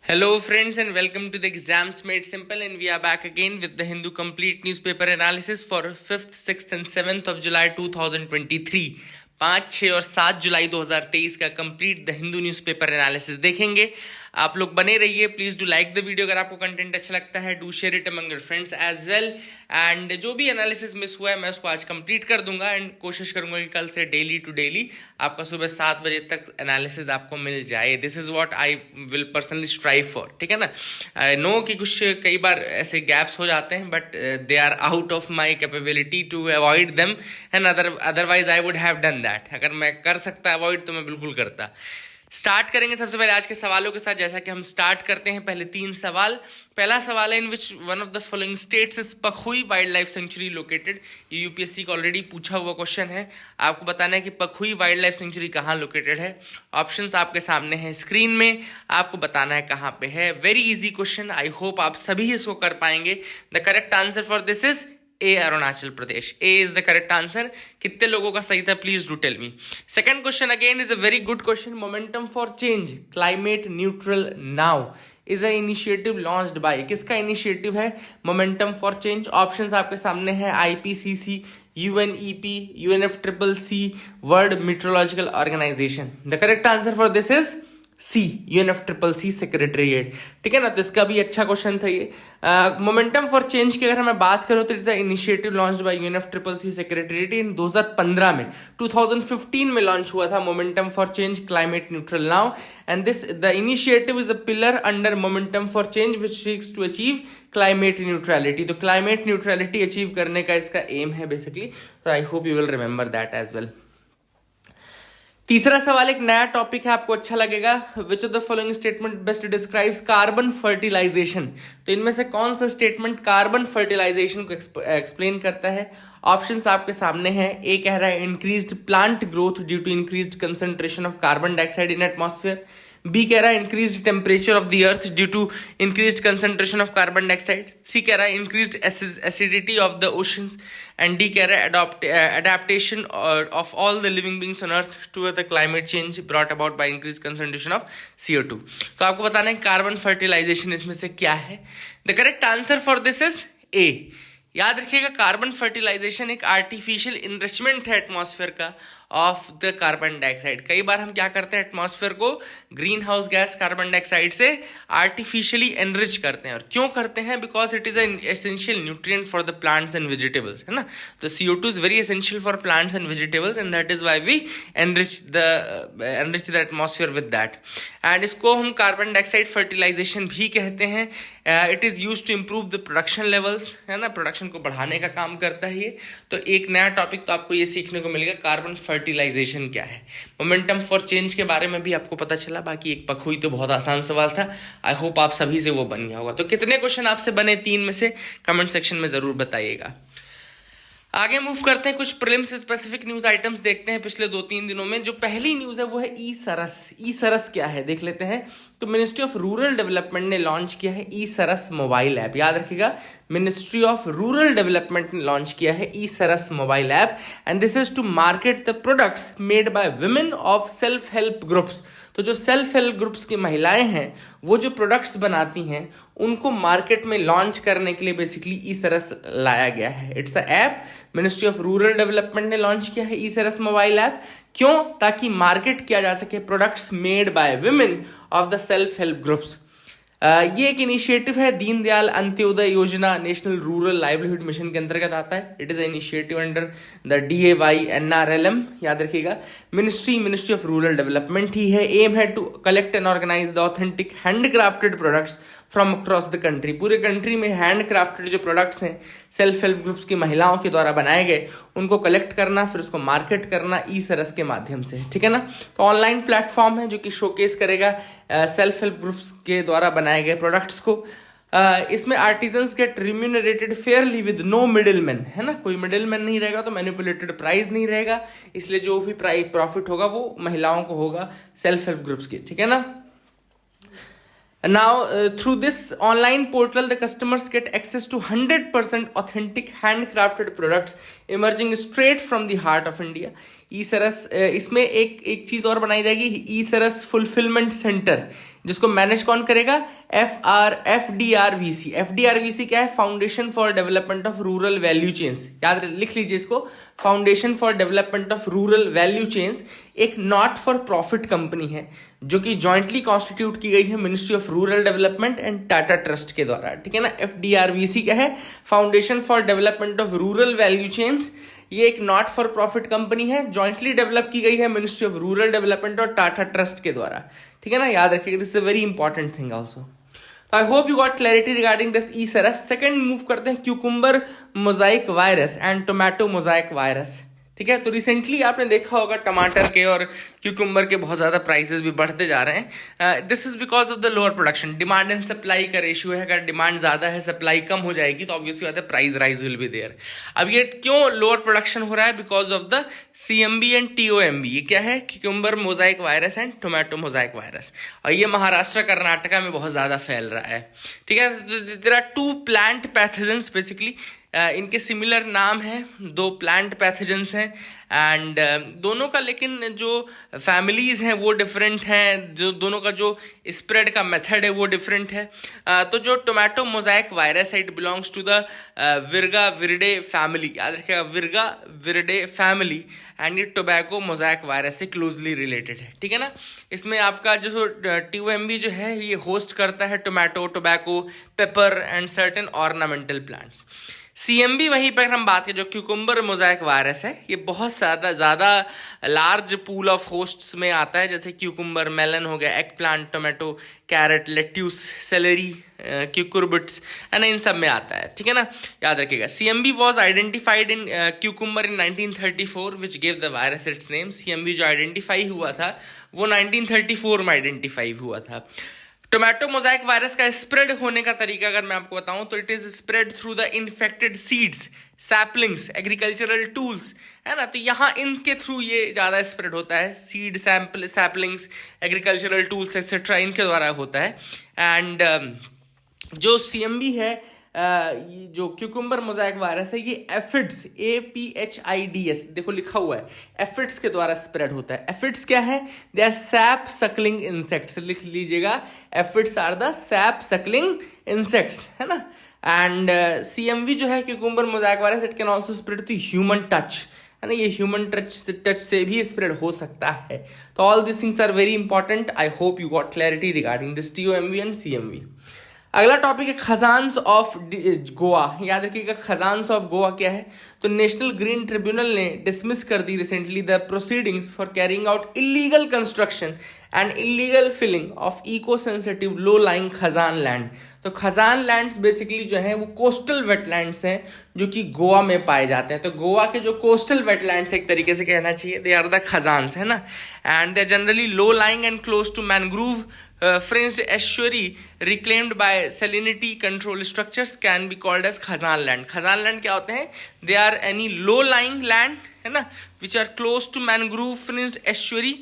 Hello, friends, and welcome to the Exams Made Simple. And we are back again with the Hindu Complete Newspaper Analysis for 5th, 6th, and 7th of July 2023. 5, 6 और 7 जुलाई 2023 का complete the Hindu newspaper analysis देखेंगे। आप लोग बने रहिए। Please do like the video अगर आपको कंटेंट अच्छा लगता है। Do share it among your friends as well. And जो भी एनालिसिस मिस हुआ है मैं उसको आज कंप्लीट कर दूंगा एंड कोशिश करूंगा कि कल से डेली टू डेली आपका सुबह 7 बजे तक एनालिसिस आपको मिल जाए। This is what I will personally strive for. ठीक है ना। आई नो कि कुछ कई बार ऐसे गैप्स हो जाते हैं but they are out of my capability to avoid them and otherwise I would have done that. अगर मैं कर सकता अवॉइड तो मैं बिल्कुल करता। स्टार्ट करेंगे सबसे पहले आज के सवालों के साथ। जैसा कि हम स्टार्ट करते हैं, पहले 3 सवाल। पहला सवाल है, in which one of the following states is Pakhui wild life sanctuary located. ये यूपीएससी का ऑलरेडी पूछा हुआ क्वेश्चन है। आपको बताना है कि पखुई वाइल्ड लाइफ सेंचुरी कहाँ लोकेटेड है। ऑप्शंस आपके सामने हैं स्क्रीन में, आपको बताना है कहाँ पे है। Very easy question, I hope आप सभी इसको कर पाएंगे। The correct answer for this is A, Arunachal Pradesh. A is the correct answer. कितने लोगों का सही था please do tell me. Second question again is a very good question. Momentum for change climate neutral now is a initiative launched by. किसका initiative है momentum for change? Options आपके सामने है IPCC, UNEP, UNFCCC, world meteorological organisation. The correct answer for this is C, UNFCCC secretariat. ठीक है ना। तो इसका भी अच्छा क्वेश्चन था ये। मोमेंटम फॉर चेंज की अगर मैं बात करूं तो it's initiative launched by UNFCCC secretariat in 2015 में। 2015 में लॉन्च हुआ था momentum for change climate neutral now and this the initiative is a pillar under momentum for change which seeks to achieve climate neutrality. तो climate neutrality achieve करने का इसका aim है basically. तो I hope you will remember that as well. तीसरा सवाल एक नया टॉपिक है, आपको अच्छा लगेगा। Which of the following statement best describes carbon fertilisation. तो इनमें से कौन सा स्टेटमेंट कार्बन फर्टिलाइजेशन को एक्सप्लेन करता है? ऑप्शंस आपके सामने हैं। ए कह रहा है increased plant growth due to increased concentration of carbon dioxide in atmosphere. B कह रहा है increased temperature of the earth due to increased concentration of carbon dioxide. C कह रहा है increased acidity of the oceans and D कह रहा है adaptation of all the living beings on earth to the climate change brought about by increased concentration of CO2। तो आपको बताना है कार्बन फर्टिलाइजेशन इसमें से क्या है। The correct answer for this is ए। याद रखिएगा कार्बन फर्टिलाइजेशन एक आर्टिफिशियल इनरिचमेंट है एटमॉस्फेयर का ऑफ द कार्बन डाइऑक्साइड। कई बार हम क्या करते हैं एटमॉस्फेयर को green house gas carbon dioxide से आर्टिफिशियली एनरिच करते हैं। और क्यों करते हैं? Because it is an essential nutrient for the plants and vegetables, है ना। तो CO2 is very essential for plants and vegetables and that is why we enrich the atmosphere with that. And इसको हम कार्बन डाइऑक्साइड फर्टिलाइजेशन भी कहते हैं। It is use to improve the production levels, है ना। प्रोडक्शन को बढ़ाने का काम करता है ये। तो एक नया टॉपिक तो आपको ये सीखने को मिलेगा, कार्बन फर्टिलाइजेशन क्या है। मोमेंटम फॉर चेंज के बारे में भी आपको पता चला। बाकी एक पखुई तो बहुत आसान सवाल था। आई होप आप सभी से वो बन गया होगा। तो कितने क्वेश्चन आपसे बने 3 में से कमेंट सेक्शन में जरूर बताइएगा। आगे मूव करते हैं, कुछ प्रीलिम्स स्पेसिफिक न्यूज आइटम्स देखते हैं पिछले 2-3 दिनों में। जो पहली न्यूज है वो है ई सरस। ई सरस क्या है देख लेते हैं। तो मिनिस्ट्री ऑफ रूरल डेवलपमेंट ने लॉन्च किया है ई सरस मोबाइल ऐप। याद रखिएगा, मिनिस्ट्री ऑफ रूरल डेवलपमेंट ने लॉन्च किया है e Saras mobile app and this is to market the products made by women of self help groups. तो जो सेल्फ हेल्प ग्रुप्स की महिलाएं हैं वो जो प्रोडक्ट्स बनाती हैं उनको मार्केट में लॉन्च करने के लिए बेसिकली ई सरस लाया गया है। It's a app ministry of rural development ने लॉन्च किया है ई सरस मोबाइल ऐप। क्यों? ताकि मार्केट किया जा सके products made by women of the self help groups. ये एक इनिशिएटिव है दीनदयाल अंत्योदय योजना नेशनल रूरल लाइवलीहुड मिशन के अंतर्गत आता है। It is initiative under the DAYNRLM। याद रखिएगा, मिनिस्ट्री ऑफ रूरल डेवलपमेंट ही है। एम है to collect and organise the authentic handcrafted products from across the country. पूरे कंट्री में हैंडक्राफ्टेड जो प्रोडक्ट्स हैं सेल्फ हेल्प ग्रुप्स की महिलाओं के द्वारा बनाए गए उनको कलेक्ट करना, फिर उसको मार्केट करना ई सरस के माध्यम से। ठीक है ना। तो ऑनलाइन प्लेटफॉर्म है जो कि शोकेस करेगा सेल्फ हेल्प ग्रुप्स के द्वारा बनाए गए प्रोडक्ट्स को। इसमें artisans get remunerated fairly with no middle man, है ना। कोई मिडिल मैन नहीं रहेगा तो मैनिपुलेटेड प्राइस नहीं रहेगा। इसलिए जो भी प्रॉफिट होगा वो महिलाओं को होगा सेल्फ हेल्प ग्रुप्स की। ठीक है ना। Now, through this online portal, the customers get access to 100% authentic handcrafted products emerging straight from the heart of India. ईसरस, इसमें एक चीज और बनाई जाएगी, ईसरस फुलफिलमेंट सेंटर, जिसको मैनेज कौन करेगा? FDRVC। FDRVC क्या है? Foundation for development of rural value chains. याद लिख लीजिए इसको, foundation for development of rural value chains एक नॉट फॉर प्रॉफिट कंपनी है जो कि जॉइंटली कॉन्स्टिट्यूट की गई है ministry of rural development and Tata trust के द्वारा, ठीक है ना। FDRVC क्या है? Foundation for development of rural value chains. ये एक नॉट फॉर प्रॉफिट कंपनी है, जॉइंटली डेवलप की गई है मिनिस्ट्री ऑफ रूरल डेवलपमेंट और टाटा ट्रस्ट के द्वारा, ठीक है ना। याद रखिएगा, this is a very important thing also. तो I hope you got clarity regarding this ईसरस। सेकंड मूव करते हैं cucumber mosaic virus and tomato mosaic virus, ठीक है। तो रिसेंटली आपने देखा होगा टमाटर के और क्यूकुम्बर के बहुत ज़्यादा प्राइसेस भी बढ़ते जा रहे हैं। This is because of the lower production. Demand and supply का रेशियो है, अगर डिमांड ज़्यादा है, सप्लाई कम हो जाएगी तो ऑब्वियसली बात है price rise will be there. अब ये क्यों लोअर प्रोडक्शन हो रहा है? Because of the CMB and TOMB। ये क्या है? Cucumber mosaic virus and tomato mosaic virus, और ये महाराष्ट्र कर्नाटका में बहुत ज़्यादा फैल रहा है, ठीक है। There are 2 plant pathogens basically, इनके सिमिलर नाम है, 2 प्लांट पैथोजेंस हैं एंड दोनों का लेकिन जो फैमिलीज हैं वो डिफरेंट हैं, जो दोनों का जो स्प्रेड का मेथड है वो डिफरेंट है। तो जो टोमेटो मोजाइक वायरस है, it belongs to the Virgaviridae family. याद रखिएगा, विर्गा विरिडे फैमिली, एंड ये टोबैको मोजाइक वायरस से क्लोजली रिलेटेड है, ठीक है ना। इसमें आपका जो TOMB जो है ये होस्ट करता है tomato, tobacco, paper and certain ornamental plants. CMB वहीं पर हम बात करें, जो क्यूकुम्बर मोजाइक वायरस है, ये बहुत ज़्यादा लार्ज पूल ऑफ होस्ट्स में आता है, जैसे क्यूकुम्बर, मेलन हो गया, egg plant, tomato, carrot, lettuce, celery, cucurbits, है ना, इन सब में आता है, ठीक है ना। याद रखिएगा, CMB was identified in cucumber in 1934 which gave the virus it's name. CMB जो आइडेंटिफाई हुआ था वो 1934 में आइडेंटिफाई हुआ था। टोमेटो मोजाइक वायरस का स्प्रेड होने का तरीका अगर मैं आपको बताऊं तो it is spread through the infected seeds, saplings, agricultural tools, है ना। तो यहाँ इनके थ्रू ये ज़्यादा स्प्रेड होता है, seed, saplings, agricultural tools etcetera, इनके द्वारा होता है। एंड जो CMB है, जो क्यूकुम्बर मोजाइक वायरस है, ये एफिड्स, APHIDS, देखो लिखा हुआ है, एफिड्स के द्वारा स्प्रेड होता है। एफिड्स क्या है? They are sap suckling insects, लिख लीजिएगा, aphids are the sap suckling insects, है ना। एंड CMV जो है cucumber mosaic virus, it can also spread to human touch, है ना। ये ह्यूमन टच से भी स्प्रेड हो सकता है। तो all this things are very important. I hope you got clarity regarding this TOMB and CMV। अगला टॉपिक है खजान्स ऑफ गोवा। याद रखिएगा, खजान्स ऑफ गोवा क्या है? तो नेशनल ग्रीन ट्रिब्यूनल ने डिसमिस कर दी recently the proceedings for carrying out illegal construction and illegal filling of eco sensitive low lying khazan land. तो खजान लैंड्स बेसिकली जो है वो कोस्टल वेटलैंड्स हैं जो कि गोवा में पाए जाते हैं। तो गोवा के जो कोस्टल वेटलैंड्स एक तरीके से कहना चाहिए, दे आर द खजान्स, है ना। And they generally low lying and close to mangrove fringed estuary reclaimed by salinity control structures can be called as khazan land. Khazan land क्या होते हैं? They are any low lying land, है ना, which are close to mangrove fringed estuary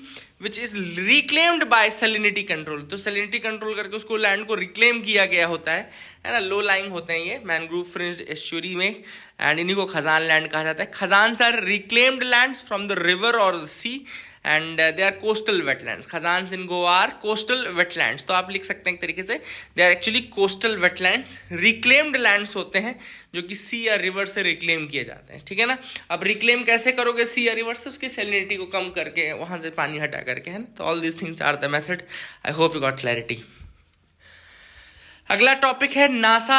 which is reclaimed by salinity control. तो salinity control करके उसको land को reclaim किया गया होता है ना। लो लाइंग होते हैं ये मैनग्रूव फ्रिंज्ड एस्चुअरी में, एंड इन्हीं को खजान लैंड कहा जाता है। Khazans are reclaimed lands from the river और the sea and they are coastal wetlands. Khazans in Goa are coastal wetlands. तो आप लिख सकते हैं एक तरीके से, they are actually coastal wetlands. Reclaimed lands होते हैं जो कि सी या रिवर से रिक्लेम किए जाते हैं, ठीक है ना। अब रिक्लेम कैसे करोगे सी या रिवर से? उसकी सैलिनिटी को कम करके, वहां से पानी हटा करके, है ना। तो all this things are the method. I hope you got clarity. अगला टॉपिक है नासा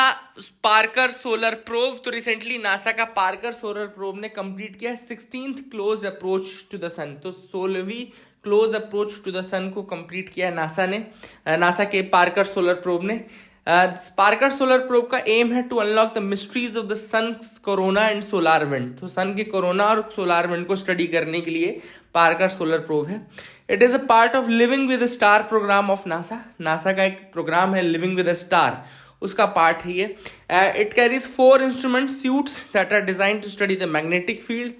पार्कर सोलर प्रोब। तो रिसेंटली नासा का पार्कर सोलर प्रोब ने कंप्लीट किया 16th close approach to the sun. तो 16वीं close approach to the sun को complete किया नासा ने, नासा के पार्कर सोलर प्रोब ने। पार्कर सोलर प्रोब का एम है to unlock the mysteries of the sun corona and solar wind. तो सन के कोरोना और सोलार विंड को स्टडी करने के लिए पार्कर सोलर प्रोब है। It is a part of living with star programme of NASA. NASA का एक प्रोग्राम है लिविंग विद स्टार, उसका पार्ट है ये। It carries 4 instrument suites that are designed to study the magnetic field,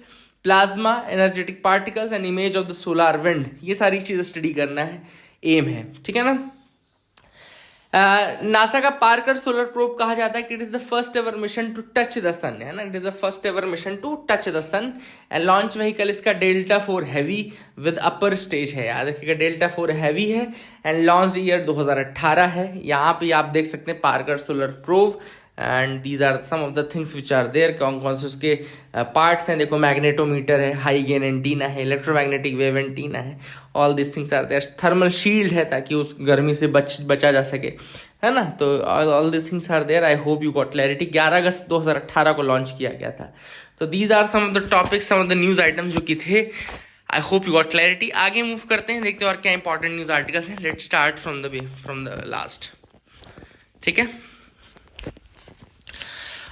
plasma, energetic particles and image of the solar wind. ये सारी चीजें study करना है, एम है, ठीक है ना। नासा का पार्कर सोलर प्रोब कहा जाता है कि it is the first ever mission to touch the sun, है ना, it is the first ever mission to touch the sun. And launch vehicle इसका Delta 4 heavy with upper stage है, याद रखिएगा डेल्टा 4 हैवी है। एंड लॉन्च ईयर 2018 है। यहाँ पे आप देख सकते हैं Parker solar probe, and these are some of the things which are there. कौन कौन से उसके पार्ट्स हैं, देखो मैग्नेटोमीटर है, हाई गेन एंटीना है, इलेक्ट्रोमैग्नेटिक वेव एंटीना है, all this things are there. Thermal shield है ताकि उस गर्मी से बचा जा सके, है ना। तो all this things are there. I hope you got clarity. 11 अगस्त 2018 को लॉन्च किया गया था। तो these are some of the topics, some of the news items जो कि थे। I hope you got clarity. आगे मूव करते हैं, देखते हैं और क्या इंपॉर्टेंट न्यूज आर्टिकल्स हैं। Let's start from the last, ठीक है।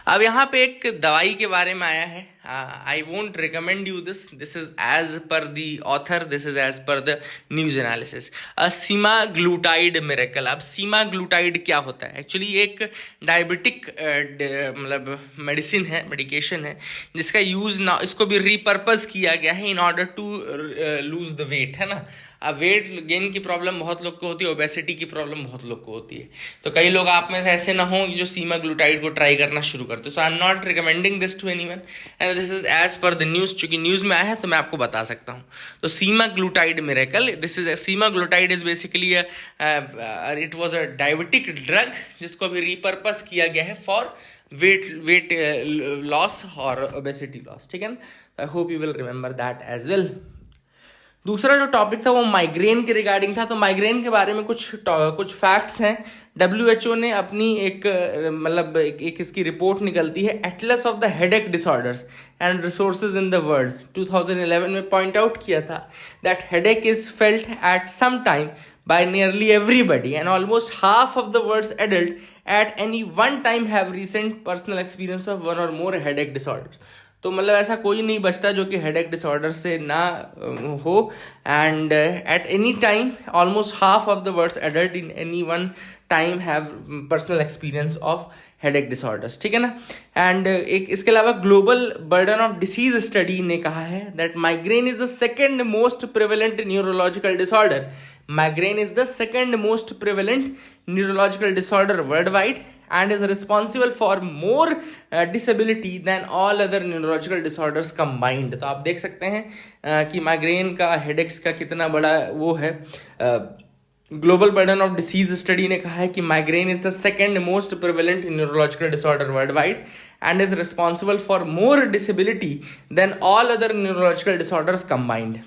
अब यहाँ पे एक दवाई के बारे में आया है। I won't recommend you this is as per the author, this is as per the news analysis. Semaglutide miracle. अब सीमाग्लूटाइड क्या होता है? एक्चुअली एक डायबिटिक मतलब मेडिसिन है, मेडिकेशन है, जिसका यूज ना, इसको भी रिपर्पज किया गया है in order to lose the weight, है ना। अब वेट गेन की प्रॉब्लम बहुत लोग को होती है, ओबेसिटी की प्रॉब्लम बहुत लोग को होती है। तो कई लोग आप में से ऐसे ना हो जो सीमाग्लूटाइड को ट्राई करना शुरू करते हो। So I am not recommending this to anyone and this is as per the news. चूंकि न्यूज में आया है तो मैं आपको बता सकता हूँ। तो semaglutide miracle, this is semaglutide is basically it was a diabetic drug जिसको भी रिपर्पस किया गया है फॉर वेट लॉस और ओबेसिटी लॉस, ठीक है ना। I hope you will remember that as well. दूसरा जो टॉपिक था वो माइग्रेन के रिगार्डिंग था। तो माइग्रेन के बारे में कुछ फैक्ट्स हैं। WHO ने अपनी एक मतलब एक इसकी रिपोर्ट निकलती है, atlas of the headache disorders and resources in the world, 2011 में पॉइंट आउट किया था that headache is felt at some time by nearly everybody and almost half of the world's adult at any one time have recent personal experience of one or more headache disorders. तो मतलब ऐसा कोई नहीं बचता जो कि headache disorder से ना हो। And at any time almost half of the world's adult in any one time have personal experience of headache disorders, ठीक है ना। एंड एक इसके अलावा global burden of disease study ने कहा है that migraine is the second most prevalent neurological disorder. Migraine is the second most prevalent neurological disorder worldwide and is responsible for more disability than all other neurological disorders combined. तो आप देख सकते हैं कि migraine का, headaches का कितना बड़ा वो है। Global burden of disease study ने कहा है कि migraine is the second most prevalent neurological disorder worldwide and is responsible for more disability than all other neurological disorders combined.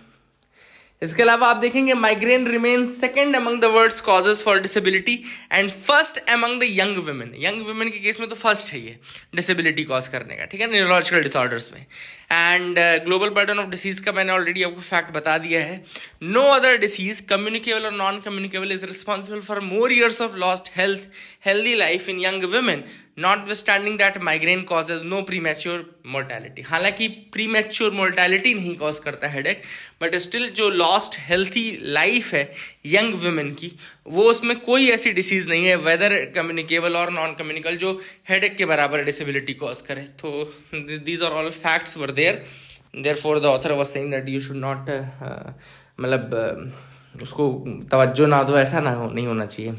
इसके अलावा आप देखेंगे migraine remains second among the world's causes for disability and first among the young women. Young women के case में तो first है ये disability cause करने का, ठीक है, न्यूरोलॉजिकल डिसऑर्डर्स में। And global burden of disease का मैंने ऑलरेडी आपको फैक्ट बता दिया है। नो अदर डिसीज कम्युनिकेबल और non communicable is responsible for more years of lost healthy life in young women notwithstanding that migraine causes no premature mortality। हालांकि premature mortality नहीं cause करता हेडेक, बट स्टिल जो lost healthy life है young women की, वो उसमें कोई ऐसी डिसीज नहीं है वेदर कम्युनिकेबल और नॉन कम्युनिकल जो हेडेक के बराबर डिसेबिलिटी कॉज करे। तो these are all facts were there, therefore the author was saying that you should not मतलब उसको तवज्जो ना दो, ऐसा नहीं होना चाहिए।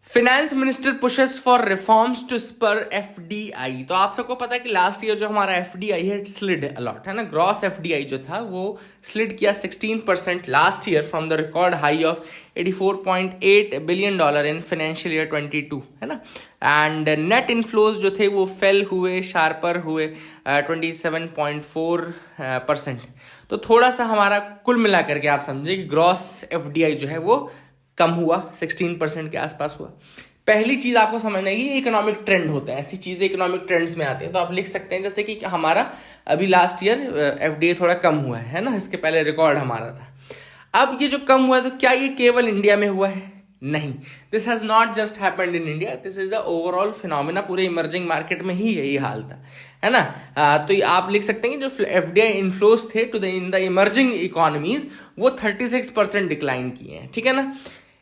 Finance minister pushes for reforms to spur FDI. तो आप सबको पता है कि लास्ट ईयर जो हमारा एफडीआई है स्लिड अलॉट, है ना। ग्रॉस एफडीआई जो था वो स्लिड किया 16% last year from the record high of $84.8 billion in financial year 22, है ना। एंड नेट इनफ्लोज जो थे वो फेल हुए, शार्पर हुए 27.4%। तो थोड़ा सा हमारा कुल मिला करके आप समझे कि ग्रॉस एफडीआई जो है वो कम हुआ, 16% के आसपास हुआ। पहली चीज आपको समझना है कि इकोनॉमिक ट्रेंड होता है, ऐसी चीजें इकोनॉमिक ट्रेंड्स में आती हैं। तो आप लिख सकते हैं जैसे कि हमारा अभी लास्ट ईयर एफडीआई थोड़ा कम हुआ है ना, इसके पहले रिकॉर्ड हमारा था। अब ये जो कम हुआ है तो क्या ये केवल इंडिया में हुआ है? नहीं, this has not just happened in India, this is the overall phenomena. पूरे इमर्जिंग मार्केट में ही यही हाल था, है ना। तो आप लिख सकते हैं कि जो एफडीआई इनफ्लोज थे to the in the emerging economies वो 36% डिक्लाइन किए हैं, ठीक है ना।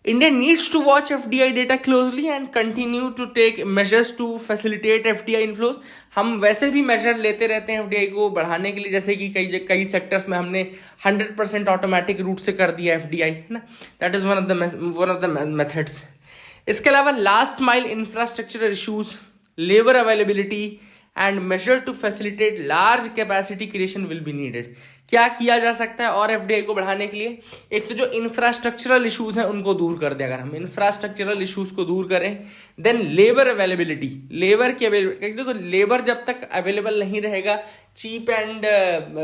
India needs to watch FDI data closely and continue to take measures to facilitate FDI inflows. हम वैसे भी मेजर लेते रहते हैं FDI को बढ़ाने के लिए, जैसे कि कई सेक्टर्स में हमने 100% ऑटोमेटिक रूट से कर दिया FDI, है ना. That is one of the methods. इसके अलावा last mile infrastructural issues, labour availability and measure to facilitate large capacity creation will be needed. क्या किया जा सकता है और एफडीआई को बढ़ाने के लिए? एक तो जो इंफ्रास्ट्रक्चरल इश्यूज हैं उनको दूर कर दें. अगर हम इंफ्रास्ट्रक्चरल इश्यूज को दूर करें, देन लेबर अवेलेबिलिटी, लेबर की अवेलेबिलिटी. देखो लेबर जब तक अवेलेबल नहीं रहेगा, cheap and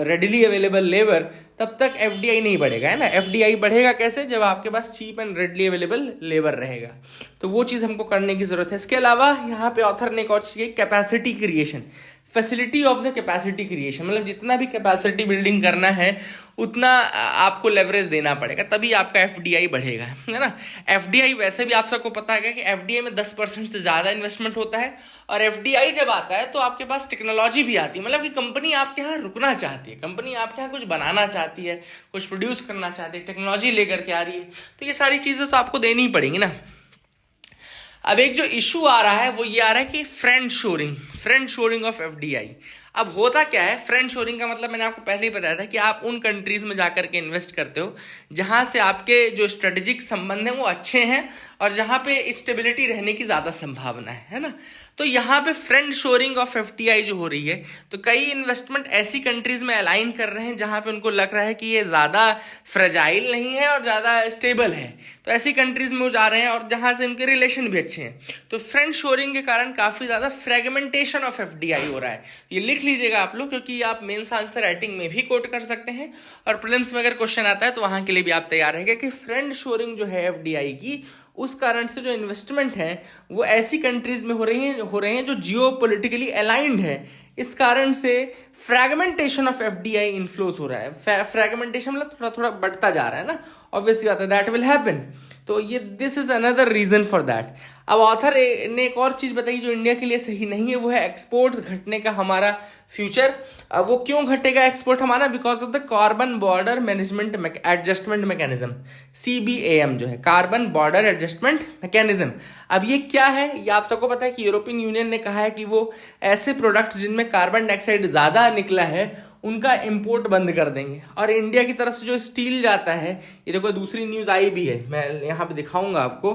readily available labour, तब तक एफडीआई नहीं बढ़ेगा, है ना. एफडीआई बढ़ेगा कैसे? जब आपके पास cheap and readily available labour रहेगा. तो वो चीज हमको करने की जरूरत है. इसके अलावा यहाँ पे ऑथर ने एक और चीज, capacity creation, facility of the capacity creation. मतलब जितना भी कैपेसिटी बिल्डिंग करना है उतना आपको लेवरेज देना पड़ेगा, तभी आपका एफडीआई बढ़ेगा, है ना. एफडीआई वैसे भी आप सबको पता है कि एफडीआई में 10% से ज्यादा इन्वेस्टमेंट होता है, और एफडीआई जब आता है तो आपके पास टेक्नोलॉजी भी आती है. मतलब कि कंपनी आपके यहाँ रुकना चाहती है, कंपनी आपके यहाँ कुछ बनाना चाहती है, कुछ प्रोड्यूस करना चाहती है, टेक्नोलॉजी लेकर के आ रही है, तो ये सारी चीजें तो आपको देनी ही पड़ेंगी ना. अब एक जो इशू आ रहा है वो ये आ रहा है कि फ्रेंड शोरिंग ऑफ एफडीआई. अब होता क्या है फ्रेंड शोरिंग का मतलब? मैंने आपको पहले ही बताया था कि आप उन कंट्रीज में जाकर के इन्वेस्ट करते हो जहां से आपके जो स्ट्रेटेजिक संबंध हैं वो अच्छे हैं और जहां पे स्टेबिलिटी रहने की ज्यादा संभावना है ना. तो यहाँ पे फ्रेंड शोरिंग ऑफ एफडीआई जो हो रही है, तो कई इन्वेस्टमेंट ऐसी कंट्रीज में अलाइन कर रहे हैं जहां पे उनको लग रहा है कि ये ज्यादा फ्रेजाइल नहीं है और ज्यादा स्टेबल है, तो ऐसी कंट्रीज में वो जा रहे हैं और जहां से उनके रिलेशन भी अच्छे हैं. तो फ्रेंड शोरिंग के कारण काफी ज्यादा फ्रेगमेंटेशन ऑफ एफडीआई हो रहा है. ये लिख लीजिएगा आप लोग, क्योंकि आप मेंस आंसर राइटिंग में भी कोट कर सकते हैं और प्रीलिम्स में अगर क्वेश्चन आता है तो वहां के लिए भी आप तैयार रहेंगे कि फ्रेंड शोरिंग जो है एफडीआई की, उस कारण से जो इन्वेस्टमेंट है वो ऐसी कंट्रीज में हो रहे हैं जो जियो पोलिटिकली अलाइंड है. इस कारण से फ्रैगमेंटेशन ऑफ एफडीआई इन्फ्लोज हो रहा है. फ्रैगमेंटेशन मतलब थोड़ा थोड़ा बढ़ता जा रहा है ना, ऑब्वियसली बात है, दैट विल हैपन. तो ये this is another reason for that. अब ऑथर ने एक और चीज बताई जो इंडिया के लिए सही नहीं है, वो है एक्सपोर्ट्स घटने का हमारा फ्यूचर. अब वो क्यों घटेगा एक्सपोर्ट हमारा? Because of the carbon border management adjustment mechanism, CBAM जो है, कार्बन बॉर्डर एडजस्टमेंट मैकेनिज्म. अब ये क्या है? ये आप सबको पता है कि यूरोपियन यूनियन ने कहा है कि वो ऐसे प्रोडक्ट्स जिनमें कार्बन डाइऑक्साइड ज्यादा निकला है उनका इंपोर्ट बंद कर देंगे. और इंडिया की तरफ से जो स्टील जाता है, ये देखो दूसरी न्यूज आई भी है, मैं यहाँ पे दिखाऊंगा आपको.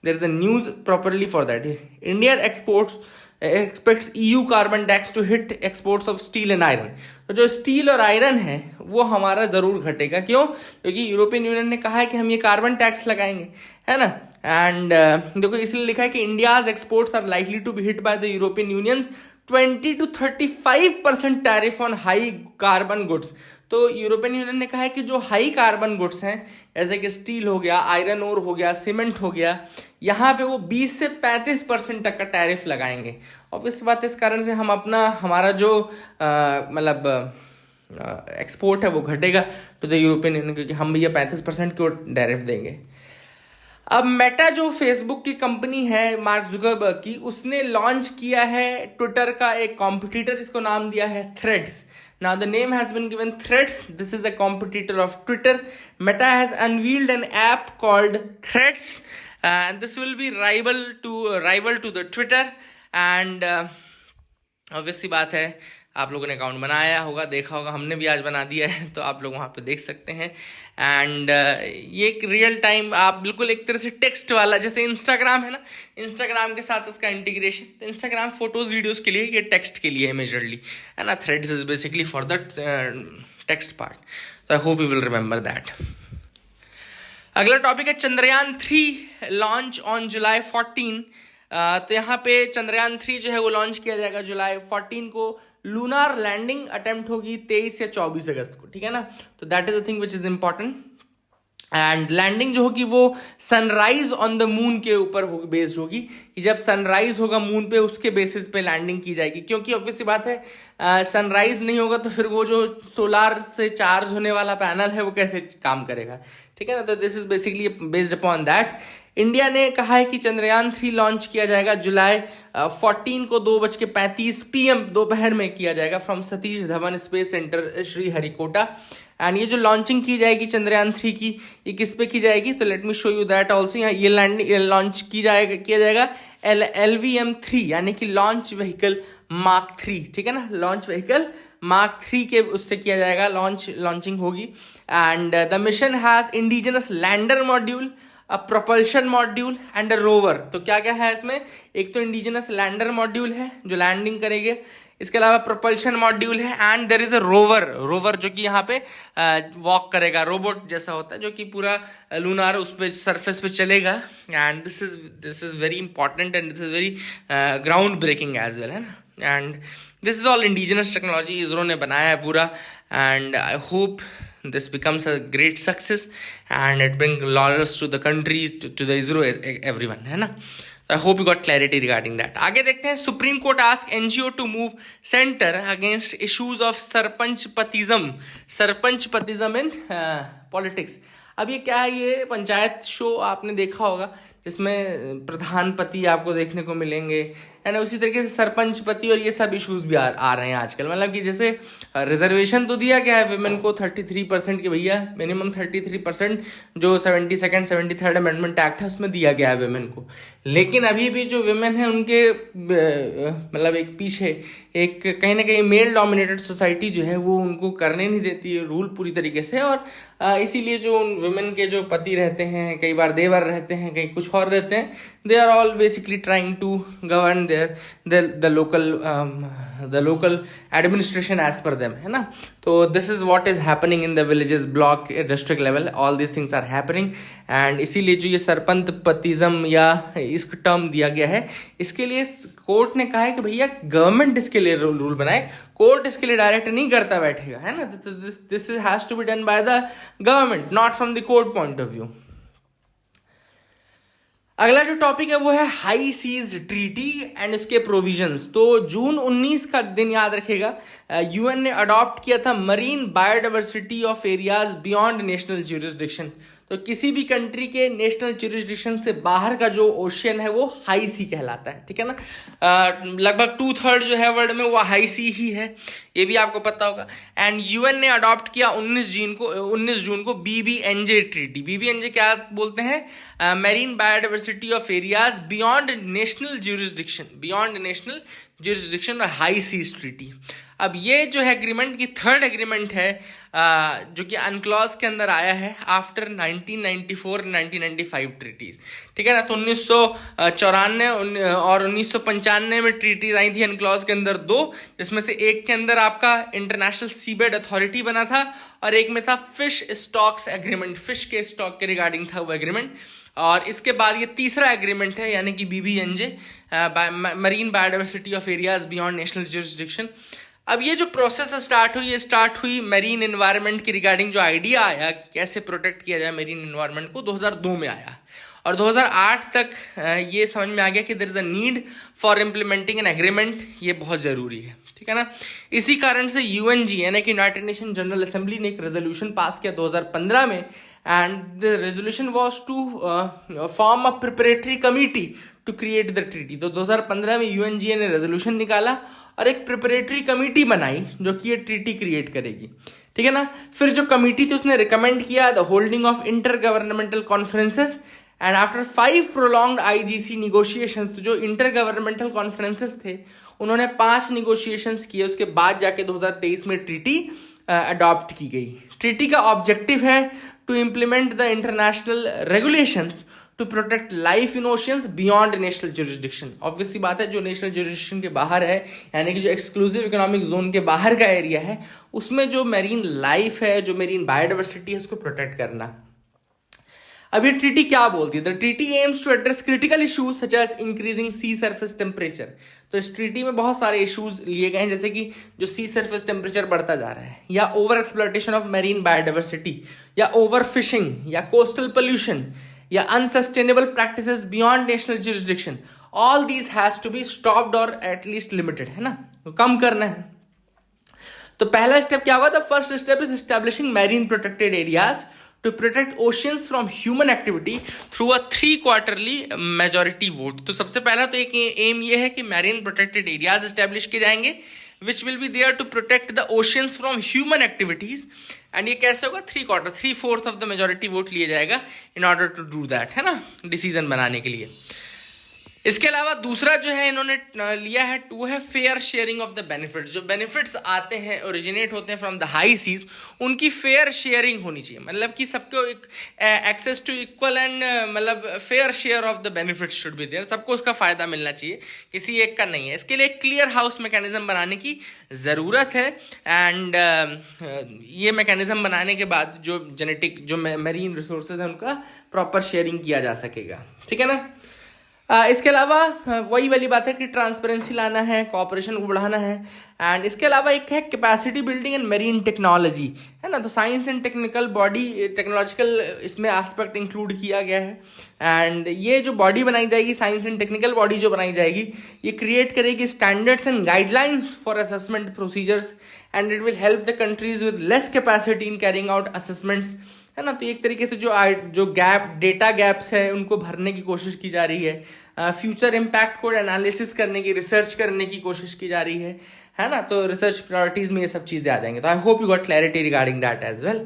There is a news properly for that. India expects EU carbon tax to hit exports of steel and iron. तो जो स्टील और आयरन है वो हमारा जरूर घटेगा. क्यों? क्योंकि यूरोपियन यूनियन ने कहा है कि हम ये कार्बन टैक्स लगाएंगे, है ना. एंड देखो इसलिए लिखा है कि India's exports are likely to be hit by the European Union's 20 to 35% tariff on high carbon goods. तो यूरोपियन यूनियन ने कहा है कि जो हाई कार्बन गुड्स हैं जैसे कि स्टील हो गया, आयरन ओर हो गया, सीमेंट हो गया, यहाँ पे वो 20 से 35% तक का टैरिफ लगाएंगे. ऑब्वियस बात है, इस कारण से हमारा जो मतलब एक्सपोर्ट है वो घटेगा टू द यूरोपियन यूनियन, क्योंकि हम भैया 35% क्यों टैरिफ देंगे. अब मेटा जो फेसबुक की कंपनी है मार्क जुकरबर्ग की, उसने लॉन्च किया है ट्विटर का एक कॉम्पिटिटर, जिसको नाम दिया है threads. Now the name has been given Threads. This is a competitor of Twitter. Meta has unveiled an app called Threads, and this will be rival to the Twitter. And obviously बात है, आप लोगों ने account बनाया होगा, देखा होगा, हमने भी आज बना दिया है, तो आप लोग वहाँ पे देख सकते हैं. एंड ये एक रियल टाइम आप बिल्कुल एक तरह से टेक्स्ट वाला, जैसे इंस्टाग्राम है ना, इंस्टाग्राम के साथ उसका इंटीग्रेशन. तो इंस्टाग्राम फोटोज वीडियोस के लिए, ये टेक्स्ट के लिए है मेजरली, है ना. Threads is basically for the text part. तो I hope you will remember that. अगला टॉपिक है चंद्रयान 3 लॉन्च ऑन जुलाई 14. तो यहाँ पे चंद्रयान 3 जो है वो लॉन्च किया जाएगा जुलाई 14 को. लूनार लैंडिंग अटेम्प्ट होगी 23 या 24 अगस्त को, ठीक है ना. तो that is the thing which is important. And landing जो होगी वो सनराइज ऑन द मून के ऊपर बेस्ड होगी, कि जब सनराइज होगा मून पे उसके बेसिस पे लैंडिंग की जाएगी. क्योंकि ऑब्वियस बात है सनराइज नहीं होगा तो फिर वो जो सोलार से चार्ज होने वाला पैनल है वो कैसे काम करेगा, ठीक है ना. तो this is basically based upon that. India ने कहा है कि चंद्रयान 3 लॉन्च किया जाएगा जुलाई 14 को 2:35 PM दोपहर में किया जाएगा from Satish Dhawan space centre Sriharikota. And ये जो लॉन्चिंग की जाएगी चंद्रयान 3 की, ये किस पे की जाएगी, तो let me show you that also. यहाँ ये लॉन्च किया जाएगा LVM-3 यानी कि लॉन्च व्हीकल मार्क 3, ठीक है ना, लॉन्च व्हीकल मार्क 3 के उससे किया जाएगा, लॉन्चिंग होगी। And the mission has indigenous lander module, a propulsion module and a rover. तो क्या क्या है इसमें, एक तो इंडिजिनस लैंडर मॉड्यूल है जो लैंडिंग करेंगे, इसके अलावा प्रोपल्शन मॉड्यूल है, and there is a rover जो कि यहाँ पे वॉक करेगा, रोबोट जैसा होता है जो कि पूरा लूनार उस पे सरफेस पे चलेगा। And this is very important and this is very ground breaking as well, है ना। And this is all indigenous technology ISRO ने बनाया है पूरा, and I hope this becomes a great success and it brings laurels to the country, to the ISRO, everyone, है ना। I hope you got clarity regarding that. आगे देखते हैं, supreme court ask NGO to move center against issues of सरपंचपतिज्म in politics। अब ये क्या है, ये पंचायत शो आपने देखा होगा जिसमें प्रधानपति आपको देखने को मिलेंगे, है ना, उसी तरीके से सरपंच पति और ये सब इश्यूज भी आ रहे हैं आजकल। मतलब कि जैसे रिजर्वेशन तो दिया गया है विमेन को 33% के, भैया मिनिमम 33% जो 72nd 73rd अमेंडमेंट एक्ट है उसमें दिया गया है विमेन को, लेकिन अभी भी जो विमेन है उनके मतलब एक पीछे एक कहीं ना कहीं मेल डोमिनेटेड सोसाइटी जो है वो उनको करने नहीं देती है रूल पूरी तरीके से। और इसीलिए जो विमेन के जो पति रहते हैं, कई बार देवर रहते हैं, कहीं कुछ और रहते हैं, they are all basically trying to govern the local administration as per them, है ना। तो this is what is happening in the villages, block, district level, all these things are happening। and इसीलिए जो ये सरपंचपतिज्म या इसका टर्म दिया गया है, इसके लिए कोर्ट ने कहा है कि भैया गवर्नमेंट इसके लिए रूल बनाए, कोर्ट इसके लिए डायरेक्ट नहीं करता बैठेगा, है ना। This has to be done by the government, not from the court point of view. अगला जो टॉपिक है वो है हाई सीज ट्रीटी एंड इसके प्रोविजंस। तो जून 19 का दिन याद रखेगा, यूएन ने अडॉप्ट किया था marine biodiversity of areas beyond national jurisdiction. तो किसी भी कंट्री के नेशनल ज्यूरिसडिक्शन से बाहर का जो ओशियन है वो हाई सी कहलाता है, ठीक है ना। लगभग 2/3 जो है वर्ल्ड में वो हाई सी ही है, ये भी आपको पता होगा। एंड यूएन ने अडॉप्ट किया 19 जून को BBNJ ट्रीटी। BBNJ क्या बोलते हैं, marine biodiversity of areas beyond national jurisdiction और हाई सीज ट्रीटी। अब ये जो है एग्रीमेंट की थर्ड एग्रीमेंट है जो कि अनक्लॉज के अंदर आया है आफ्टर 1994 1995 ट्रीटीज, ठीक है ना। तो 1994 और 1995 में ट्रीटीज आई थी अनक्लॉज के अंदर 2, जिसमें से एक के अंदर आपका इंटरनेशनल सीबेड अथॉरिटी बना था और एक में था फिश स्टॉक्स एग्रीमेंट, फिश के स्टॉक के रिगार्डिंग था वो एग्रीमेंट। और इसके बाद ये तीसरा एग्रीमेंट है यानी कि BBNJ, marine biodiversity of areas beyond national jurisdiction. अब ये जो प्रोसेस स्टार्ट हुई मैरीन एनवायरनमेंट की रिगार्डिंग, जो आइडिया आया कि कैसे प्रोटेक्ट किया जाए मैरीन एनवायरनमेंट को, 2002 में आया और 2008 तक ये समझ में आ गया कि there is a need for implementing an agreement, ये बहुत जरूरी है, ठीक है ना। इसी कारण से UNG यानी कि यूनाइटेड नेशन जनरल असेंबली ने एक रेजोल्यूशन पास किया 2015 में, and the resolution was to form a preparatory committee to create the treaty. तो 2015 में UNGA ने रेजोल्यूशन निकाला और एक प्रिपरेटरी कमिटी बनाई जो कि ये ट्रीटी क्रिएट करेगी, ठीक है ना। फिर जो कमिटी थी उसने रिकमेंड किया the holding of inter governmental conferences and after 5 prolonged IGC negotiations. तो जो इंटर गवर्नमेंटल कॉन्फ्रेंसेस थे उन्होंने 5 निगोशिएशंस किए, उसके बाद जाके 2023 में ट्रीटी अडॉप्ट की गई। ट्रीटी का ऑब्जेक्टिव है to implement the international regulations to protect life in oceans beyond national jurisdiction. Obviously बात है, जो नेशनल ज्यूरिसडिक्शन के बाहर है यानी कि जो एक्सक्लूसिव इकोनॉमिक जोन के बाहर का एरिया है, उसमें जो मेरीन लाइफ है, जो मेरीन बायोडाइवर्सिटी है, उसको प्रोटेक्ट करना। अब ये ट्रीटी क्या बोलती है, the treaty aims to address critical issues such as increasing sea surface temperature. तो इस ट्रीटी में बहुत सारे इशूज लिए गए हैं, जैसे कि जो सी सरफेस टेम्परेचर बढ़ता जा रहा है, या over exploitation of marine biodiversity, या ओवर फिशिंग, या कोस्टल पोल्यूशन, या unsustainable practices beyond national jurisdiction. All these has to be stopped और एटलीस्ट लिमिटेड, है ना, तो कम करना है। तो पहला स्टेप क्या होगा, the first step is establishing marine protected areas to protect oceans from human activity through a 3/4 majority vote। तो सबसे पहला तो एक एम ये है कि मैरीन प्रोटेक्टेड एरियाज एस्टेब्लिश किए जाएंगे which will be there to protect the oceans from human activities। And ये कैसे होगा? 3/4 ऑफ द मेजोरिटी वोट लिया जाएगा in order to do that, है ना, डिसीजन बनाने के लिए। इसके अलावा दूसरा जो है इन्होंने लिया है वो है fair sharing of the benefits. जो बेनिफिट्स आते हैं ओरिजिनेट होते हैं फ्रॉम द हाई सीज, उनकी फेयर शेयरिंग होनी चाहिए, मतलब कि सबको एक्सेस टू इक्वल एंड मतलब fair share of the benefits should be there, सबको उसका फायदा मिलना चाहिए, किसी एक का नहीं है। इसके लिए क्लियर हाउस मैकेनिज्म बनाने की ज़रूरत है एंड ये मैकेनिज्म बनाने के बाद जो जेनेटिक जो मेरीन रिसोर्सेज है उनका प्रॉपर शेयरिंग किया जा सकेगा, ठीक है ना। इसके अलावा वही वाली बात है कि ट्रांसपेरेंसी लाना है, कोऑपरेशन को बढ़ाना है एंड इसके अलावा एक है capacity building and marine technology, है ना। तो science and technical body, technological इसमें एस्पेक्ट इंक्लूड किया गया है एंड ये जो बॉडी बनाई जाएगी, साइंस एंड टेक्निकल बॉडी जो बनाई जाएगी, ये क्रिएट करेगी standards and guidelines for assessment procedures and it will help the countries with less capacity in carrying out assessments, है ना। तो एक तरीके से जो डेटा गैप्स है उनको भरने की कोशिश की जा रही है, फ्यूचर इम्पैक्ट को एनालिसिस करने की, रिसर्च करने की कोशिश की जा रही है ना। तो रिसर्च प्रायोरिटीज में ये सब चीजें आ जाएंगे। तो I hope you got clarity regarding that as well.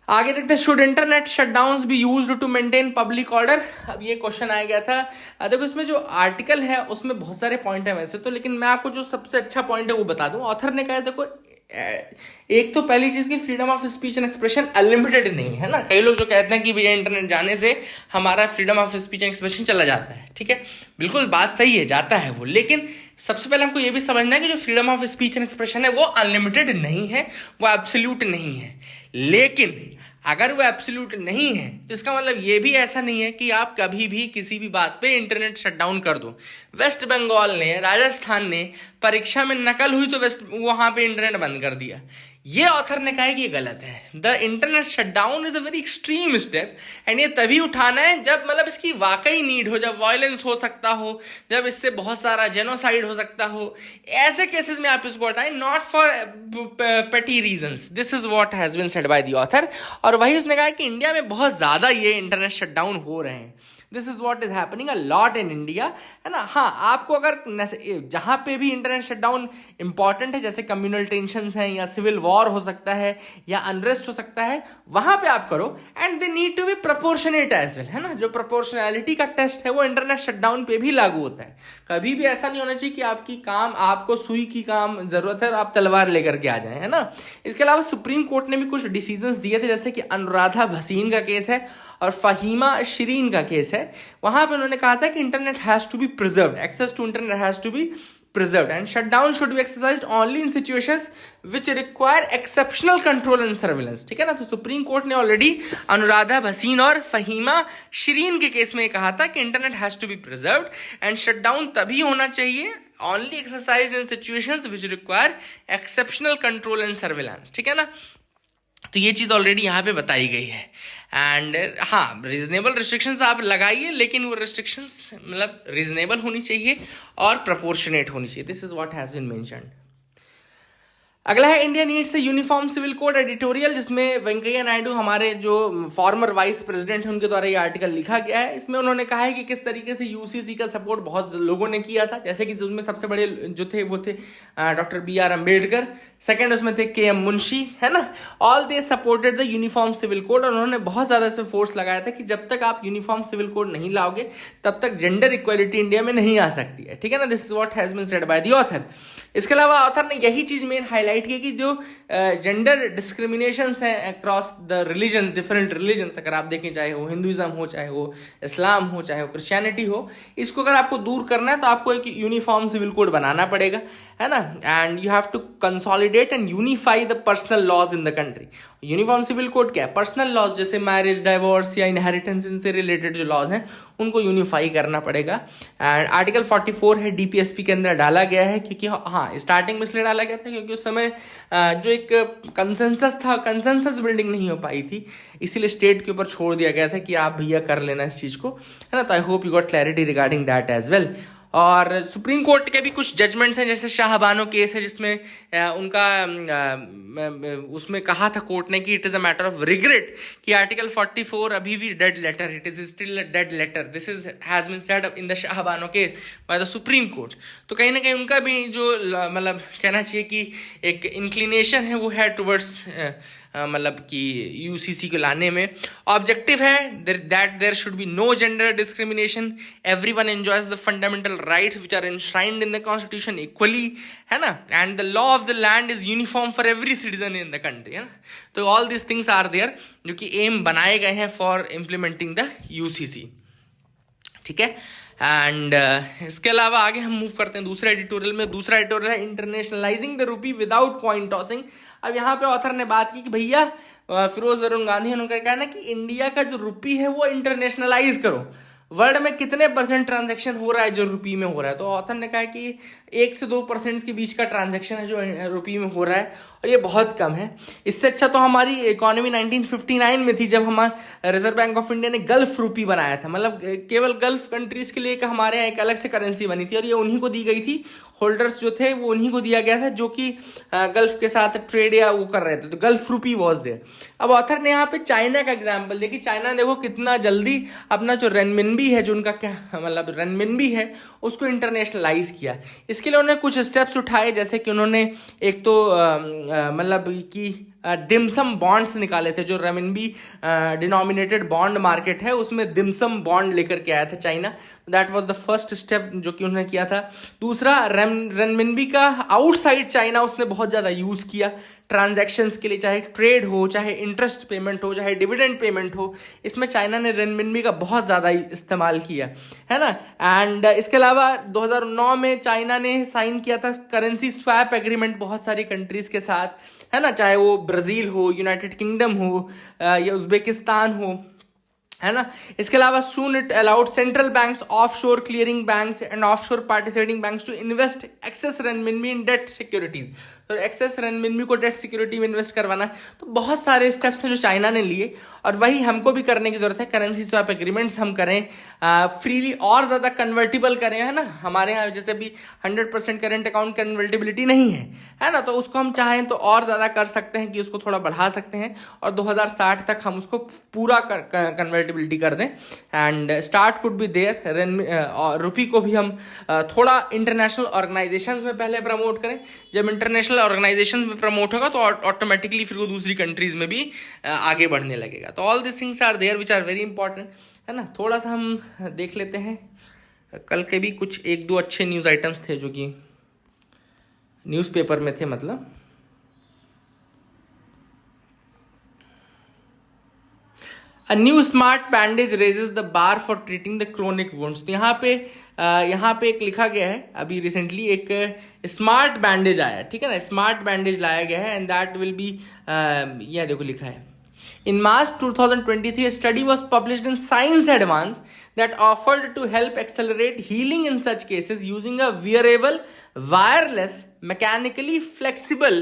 आगे देखते हैं, should internet shutdowns be used to maintain public order. अब ये क्वेश्चन आ गया था। देखो इसमें जो आर्टिकल है उसमें बहुत सारे पॉइंट है वैसे तो, लेकिन मैं आपको जो सबसे अच्छा पॉइंट है वो बता दूं। ऑथर ने कहा है देखो, एक तो पहली चीज की freedom of speech and expression unlimited नहीं है ना। कई लोग जो कहते हैं कि भैया इंटरनेट जाने से हमारा freedom of speech and expression चला जाता है, ठीक है, बिल्कुल बात सही है, जाता है वो, लेकिन सबसे पहले हमको ये भी समझना है कि जो freedom of speech and expression है वो अनलिमिटेड नहीं है, वो एब्सोल्यूट नहीं है। लेकिन अगर वो एब्सोल्यूट नहीं है तो इसका मतलब ये भी ऐसा नहीं है कि आप कभी भी किसी भी बात पे इंटरनेट शटडाउन कर दो। वेस्ट बंगाल ने, राजस्थान ने परीक्षा में नकल हुई तो वहां पे इंटरनेट बंद कर दिया। ये ऑथर ने कहा है कि ये गलत है। The internet shutdown is a very extreme step and ये तभी उठाना है जब मतलब इसकी वाकई नीड हो, जब वायलेंस हो सकता हो, जब इससे बहुत सारा जेनोसाइड हो सकता हो, ऐसे केसेस में आप इसको हटाएं, not for petty reasons. This is what has been said by the author. और वही उसने कहा कि इंडिया में बहुत ज्यादा ये इंटरनेट शटडाउन हो रहे हैं। This is what is happening a lot in India, है ना। हाँ, आपको अगर जहां पे भी इंटरनेट शटडाउन इंपॉर्टेंट है, जैसे कम्युनल टेंशन हैं या सिविल वॉर हो सकता है या अनरेस्ट हो सकता है, वहां पे आप करो and they need to be proportionate as well, है ना। जो प्रोपोर्शनैलिटी का टेस्ट है वो इंटरनेट शटडाउन पे भी लागू होता है। कभी भी ऐसा नहीं होना चाहिए कि आपको सुई की काम जरूरत है और आप तलवार लेकर के आ जाए, है ना। इसके अलावा सुप्रीम कोर्ट ने भी कुछ डिसीजंस दिए थे, जैसे कि अनुराधा भसीन का केस है और फहीमा शिरीन का केस है। वहां पे उन्होंने कहा था कि internet has to be preserved, access to internet has to be preserved and shutdown should be exercised only in situations which require exceptional control and surveillance, ठीक है ना। तो सुप्रीम कोर्ट ने ऑलरेडी अनुराधा भसीन और फहीमा शिरीन के केस में कहा था कि internet has to be preserved and shutdown तभी होना चाहिए only exercised in situations which require exceptional control and surveillance, ठीक है ना। तो ये चीज ऑलरेडी यहाँ पे बताई गई है एंड हाँ, रीजनेबल रिस्ट्रिक्शंस आप लगाइए, लेकिन वो रिस्ट्रिक्शंस मतलब रीजनेबल होनी चाहिए और प्रोपोर्शनेट होनी चाहिए। This is what has been mentioned. अगला है India needs a uniform civil code editorial, जिसमें वेंकैया नायडू हमारे जो फॉर्मर वाइस प्रेसिडेंट हैं उनके द्वारा ये आर्टिकल लिखा गया है। इसमें उन्होंने कहा है कि किस तरीके से यूसीसी का सपोर्ट बहुत लोगों ने किया था, जैसे कि उसमें सबसे बड़े जो थे वो थे डॉक्टर BR अम्बेडकर, सेकंड उसमें थे KM मुंशी, है ना। All they supported the uniform civil code और उन्होंने बहुत ज्यादा इसमें फोर्स लगाया था कि जब तक आप यूनिफॉर्म सिविल कोड नहीं लाओगे तब तक जेंडर इक्वालिटी इंडिया में नहीं आ सकती है, ठीक है ना। This is what has been said by the author. इसके अलावा ऑथर ने यही चीज मेन हाईलाइट की कि जो जेंडर डिस्क्रिमिनेशंस हैं across the religion, different religions, अगर आप देखें चाहे वो हिंदुइज्म हो, चाहे वो इस्लाम हो, चाहे वो क्रिश्चियनिटी हो, इसको अगर आपको दूर करना है तो आपको एक यूनिफॉर्म सिविल कोड बनाना पड़ेगा, है ना। And you have to consolidate and unify the personal laws in the country. Uniform civil code क्या है? पर्सनल लॉज, जैसे मैरिज, डाइवोर्स या इनहेरिटेंस, इनसे रिलेटेड जो लॉज हैं उनको यूनिफाई करना पड़ेगा। एंड आर्टिकल 44 है DPSP के अंदर डाला गया है, क्योंकि हाँ स्टार्टिंग में इसलिए डाला गया था क्योंकि उस समय जो एक कंसेंसस था, कंसेंसस बिल्डिंग नहीं हो पाई थी, इसीलिए स्टेट के ऊपर छोड़ दिया गया था कि आप भैया कर लेना इस चीज को, है ना। तो I hope you got clarity regarding that as well. और सुप्रीम कोर्ट के भी कुछ जजमेंट्स हैं, जैसे शाहबानो केस है जिसमें उनका उसमें कहा था कोर्ट ने कि it is a matter of regret कि आर्टिकल 44 अभी भी dead letter, it is still a dead letter, this is has been said in the Shahbano case by the supreme court. तो कहीं ना कहीं उनका भी जो मतलब कहना चाहिए कि एक इंक्लिनेशन है वो है टुवर्ड्स मतलब कि यूसीसी को लाने में। ऑब्जेक्टिव है that there should be no gender discrimination, everyone enjoys the fundamental rights which are enshrined in the constitution equally, है ना, and the law of the land is uniform for every citizen in the country, है ना। तो all this things are there जो कि M बनाए गए हैं फॉर इम्प्लीमेंटिंग द यूसीसी, ठीक है। एंड इसके अलावा आगे हम मूव करते हैं दूसरे एडिटोरियल में। दूसरा एडिटोरियल है internationalising the rupee without coin tossing. अब यहाँ पे ऑथर ने बात की कि भैया फिरोज अरुण गांधी, उनका कहना है कि इंडिया का जो रुपी है वो इंटरनेशनलाइज करो। वर्ल्ड में कितने % ट्रांजैक्शन हो रहा है जो रुपी में हो रहा है? तो ऑथर ने कहा कि 1 से 2% के बीच का ट्रांजैक्शन है जो रुपी में हो रहा है, और ये बहुत कम है। इससे अच्छा तो हमारी इकोनॉमी 1959 में थी, जब हमारा रिजर्व बैंक ऑफ इंडिया ने गल्फ रुपी बनाया था। मतलब केवल गल्फ कंट्रीज के लिए हमारे यहाँ एक अलग से करेंसी बनी थी, और ये उन्हीं को दी गई थी। होल्डर्स जो थे वो उन्हीं को दिया गया था जो कि गल्फ के साथ ट्रेड या वो कर रहे थे, तो गल्फ रुपी वॉज देयर। अब ऑथर ने यहाँ पे चाइना का एग्जाम्पल देखिए, चाइना देखो कितना जल्दी अपना जो रेनमिनबी है, जो उनका क्या मतलब रेनमिनबी है, उसको इंटरनेशनलाइज किया। इसके लिए उन्होंने कुछ स्टेप्स उठाए, जैसे कि उन्होंने एक तो मतलब कि डिमसम बॉन्ड्स निकाले थे, जो रेमिनबी डिनोमिनेटेड बॉन्ड मार्केट है उसमें डिमसम बॉन्ड लेकर के आया था China. That was the first step जो कि उन्होंने किया था। दूसरा, रेमिनबी का आउटसाइड चाइना उसने बहुत ज़्यादा यूज़ किया ट्रांजैक्शंस के लिए, चाहे ट्रेड हो, चाहे इंटरेस्ट पेमेंट हो, चाहे डिविडेंड पेमेंट हो, इसमें चाइना ने रेनमिनबी का बहुत ज़्यादा इस्तेमाल किया, है ना। एंड इसके अलावा 2009 में चाइना ने साइन किया था करेंसी स्वैप एग्रीमेंट बहुत सारी कंट्रीज़ के साथ, है ना, चाहे वो ब्राज़ील हो, यूनाइटेड किंगडम हो या उज़्बेकिस्तान हो, है ना। इसके अलावा soon it allowed central banks, offshore clearing banks and offshore participating banks to invest access renminbi in debt securities. तो एक्सेस रेनमिनबी को डेट सिक्योरिटी में इन्वेस्ट करवाना। तो बहुत सारे स्टेप्स हैं जो चाइना ने लिए, और वही हमको भी करने की जरूरत है। करेंसी स्वैप एग्रीमेंट्स हम करें फ्रीली, और ज़्यादा कन्वर्टिबल करें, है ना। हमारे यहाँ जैसे भी 100% करेंट अकाउंट कन्वर्टिबिलिटी नहीं है ना, तो उसको हम चाहें तो और ज़्यादा कर सकते हैं कि उसको थोड़ा बढ़ा सकते हैं, और 2060 तक हम उसको पूरा कन्वर्टिबिलिटी कर दें। And start could be there. Rupee को भी हम थोड़ा इंटरनेशनल ऑर्गेनाइजेशंस में पहले प्रमोट करें। जब इंटरनेशनल ऑर्गेनाइजेशन में प्रमोट होगा तो ऑटोमेटिकली फिर वो दूसरी कंट्रीज में भी आगे बढ़ने लगेगा। तो all this things are there which are very important, है ना। थोड़ा सा हम देख लेते हैं, कल के भी कुछ 1-2 अच्छे न्यूज़ आइटम्स थे जो कि न्यूज़पेपर में थे। मतलब A new smart bandage raises the bar for treating the chronic wounds। तो यहाँ पे एक लिखा गया है, अभी रिसेंटली एक स्मार्ट बैंडेज आया, ठीक है ना, स्मार्ट बैंडेज लाया गया है, एंड दैट विल बी, यह देखो लिखा है, in March 2023 a study was published in Science Advance that offered to help accelerate healing in such cases using a wearable, wireless, mechanically flexible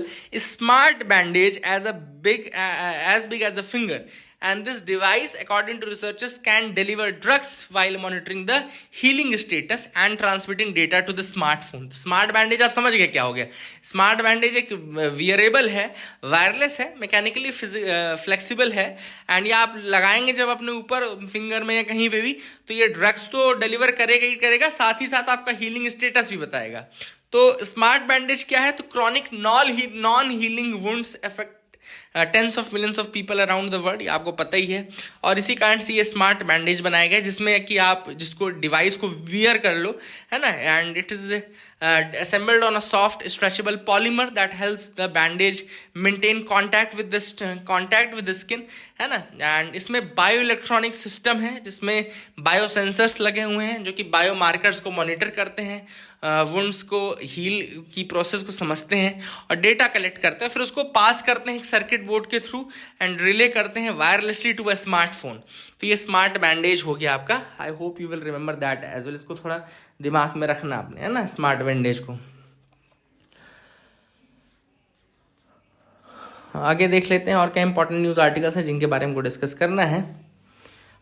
smart bandage as big as a finger. And this device, according to researchers, can deliver drugs while monitoring the healing status and transmitting data to the smartphone। Smart bandage आप समझ गए क्या हो गया। Smart bandage एक wearable है, wireless है, mechanically flexible है, एंड ये आप लगाएंगे जब अपने ऊपर फिंगर में या कहीं पे भी, तो ये ड्रग्स तो डिलीवर करेगा ही करेगा, साथ ही साथ आपका हीलिंग स्टेटस भी बताएगा। तो स्मार्ट बैंडेज क्या है? तो chronic non healing wounds affect tens of millions of people around the world, ये आपको पता ही है। और इसी कारण से ये स्मार्ट बैंडेज बनाया गया, जिसमें कि आप जिसको डिवाइस को वियर कर लो, है ना, and it is assembled on a soft stretchable polymer that helps the bandage maintain contact with the skin, है ना। एंड इसमें बायो इलेक्ट्रॉनिक सिस्टम है, जिसमें बायो सेंसर्स लगे हुए हैं जो कि बायो मार्कर्स को मॉनिटर करते हैं, वुंड्स को हील की प्रोसेस को समझते हैं और डेटा कलेक्ट करते हैं, फिर उसको पास करते हैं एक सर्किट बोर्ड के थ्रू एंड रिले करते हैं वायरलेसली टू अ स्मार्टफोन। तो ये स्मार्ट बैंडेज हो गया आपका। I hope you will remember that as well. इसको थोड़ा दिमाग में रखना आपने, है ना, स्मार्ट बैंडेज को। आगे देख लेते हैं और क्या इंपॉर्टेंट न्यूज़ आर्टिकल्स हैं जिनके बारे में हमको डिस्कस करना है।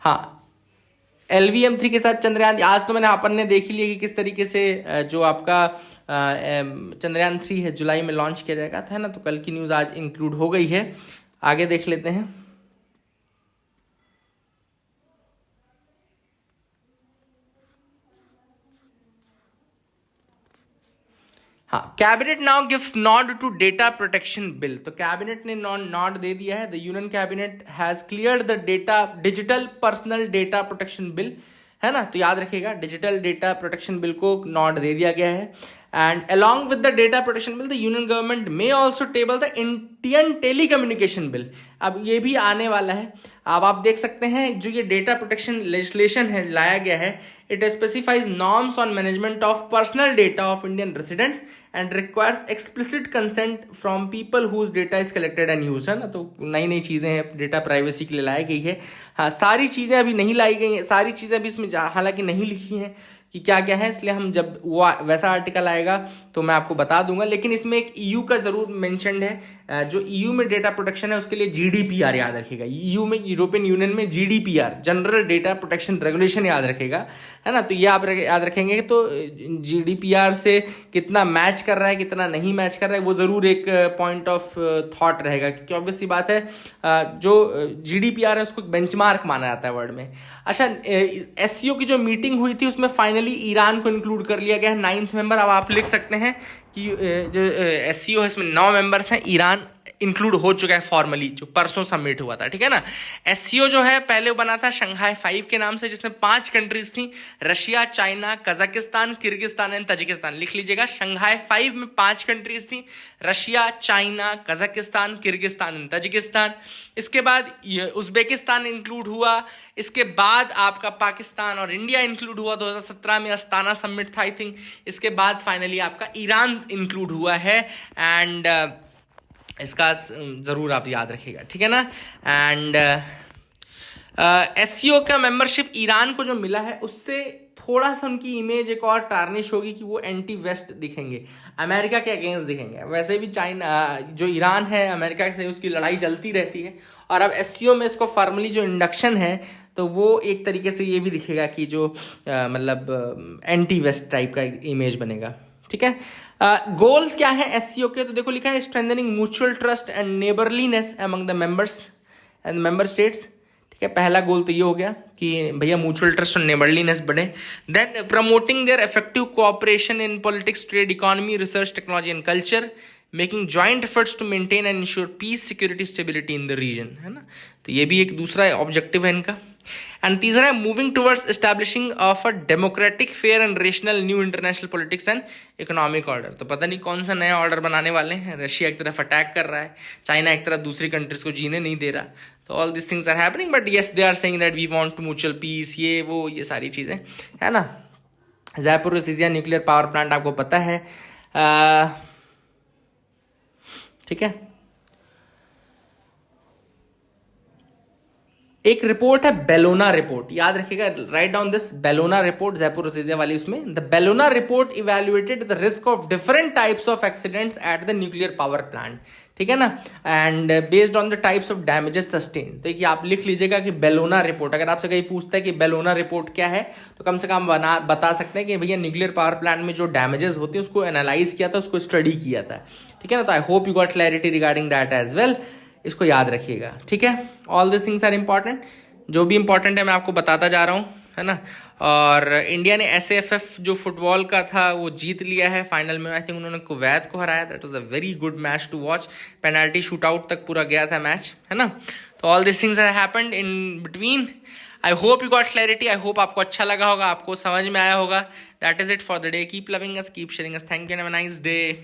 हाँ, LVM-3 के साथ चंद्रयान, आज तो मैंने अपन ने देख ही लिया कि किस तरीके से जो आपका चंद्रयान 3 है जुलाई में लॉन्च किया जाएगा, था ना, तो कल की न्यूज़ आज इंक्लूड हो गई है। आगे देख लेते हैं। हाँ, cabinet now gives nod to data protection bill. तो कैबिनेट ने नॉड दे दिया है। The union cabinet has cleared the data digital personal data protection bill, है ना, तो याद रखिएगा डिजिटल डेटा प्रोटेक्शन बिल को नॉड दे दिया गया है। And along with the data protection bill, the union government may also table the Indian telecommunication bill। अब ये भी आने वाला है। अब आप देख सकते हैं जो ये डेटा प्रोटेक्शन लेजिस्लेशन है लाया गया है, it specifies norms on management of personal data of Indian residents and requires explicit consent from people whose data is collected and use, है ना, तो नई नई चीज़ें हैं डेटा प्राइवेसी के लिए लाई गई है। हाँ, सारी चीज़ें अभी नहीं लाई गई हैं, सारी चीज़ें अभी इसमें हालांकि नहीं लिखी हैं कि क्या क्या है, इसलिए हम जब वो वैसा आर्टिकल आएगा तो मैं आपको बता दूंगा। लेकिन इसमें एक EU का जरूर मेंशन्ड है, जो EU में डेटा प्रोटेक्शन है उसके लिए GDPR याद रखेगा। EU में, यूरोपियन यूनियन में GDPR general data protection regulation याद रखेगा, है ना, तो ये आप याद रखेंगे। तो GDPR से कितना मैच कर रहा है कितना नहीं मैच कर रहा है वो जरूर एक पॉइंट ऑफ थॉट रहेगा, क्योंकि ऑब्वियस सी बात है जो GDPR है उसको बेंचमार्क माना जाता है वर्ल्ड में। अच्छा, SCO की जो मीटिंग हुई थी उसमें फाइनली ईरान को इंक्लूड कर लिया गया है 9th मेंबर। अब आप लिख सकते हैं कि जो SCO है इसमें 9 मेंबर्स हैं, ईरान इंक्लूड हो चुका है फॉर्मली, जो परसों सबमिट हुआ था, ठीक है ना। SCO जो है पहले बना था शंघाई 5 के नाम से, जिसमें 5 कंट्रीज थी, Russia, China, Kazakhstan, Kyrgyzstan and Tajikistan. लिख लीजिएगा, शंघाई 5 में 5 कंट्रीज थी, Russia, China, Kazakhstan, Kyrgyzstan and Tajikistan. इसके बाद उज्बेकिस्तान इंक्लूड हुआ। इसके बाद आपका पाकिस्तान और इंडिया इंक्लूड हुआ 2017 में, अस्ताना समिट था आई थिंक। इसके बाद फाइनली आपका ईरान इंक्लूड हुआ है। एंड इसका ज़रूर आप याद रखिएगा, ठीक है ना। एंड SCO का मेंबरशिप ईरान को जो मिला है उससे थोड़ा सा उनकी इमेज एक और टार्निश होगी कि वो एंटी वेस्ट दिखेंगे, अमेरिका के अगेंस्ट दिखेंगे। वैसे भी चाइना जो ईरान है अमेरिका से उसकी लड़ाई चलती रहती है, और अब SCO में इसको फॉर्मली जो इंडक्शन है तो वो एक तरीके से ये भी दिखेगा कि जो मतलब एंटी वेस्ट टाइप का इमेज बनेगा, ठीक है। गोल्स क्या है SCO के, तो देखो लिखा है strengthening mutual trust and neighbourliness among the members and member states, ठीक है। पहला गोल तो ये हो गया कि भैया म्यूचुअल ट्रस्ट और नेबरलीनेस बढ़े। Then promoting their effective cooperation in politics, trade, economy, research, technology and culture, making joint efforts to maintain and ensure peace, security, stability in the region, है ना, तो ये भी एक दूसरा ऑब्जेक्टिव है इनका। एंड तीसरा है moving towards establishing of a democratic, fair and rational new international politics and economic order. तो पता नहीं कौन सा नया ऑर्डर बनाने वाले हैं। रशिया एक तरफ अटैक कर रहा है, चाइना एक तरफ दूसरी कंट्रीज को जीने नहीं दे रहा, तो all this things are happening, but yes they are saying that we want mutual peace, ये वो ये सारी चीजें, है ना। ज़ैपोरिज़िया न्यूक्लियर पावर प्लांट आपको पता है, ठीक है। एक रिपोर्ट है बेलोना रिपोर्ट, याद रखिएगा, right down this Bellona report, Zaporizhzhia वाली। उसमें the Bellona report evaluated the risk of different types of accidents at the nuclear power plant, ठीक है ना, and based on the types of damages sustain. तो ये आप लिख लीजिएगा कि बेलोना रिपोर्ट, अगर आपसे कहीं पूछता है कि बेलोना रिपोर्ट क्या है तो कम से कम बता सकते हैं कि भैया न्यूक्लियर पावर प्लांट में जो डैमेजेस होते हैं उसको एनालाइज किया था, उसको स्टडी किया था, ठीक है ना। तो I hope you got clarity regarding that as well, इसको याद रखिएगा, ठीक है। All this things are important, जो भी इंपॉर्टेंट है मैं आपको बताता जा रहा हूँ, है ना। और इंडिया ने SAFF जो फुटबॉल का था वो जीत लिया है फाइनल में। आई थिंक उन्होंने कुवैत को हराया। That was a very good match to watch, penalty shoot out तक पूरा गया था मैच, है ना। तो all this things are happened in between. I hope you got clarity, I hope आपको अच्छा लगा होगा, आपको समझ में आया होगा। That is it for the day. Keep loving us, keep sharing us, thank you and have a nice day.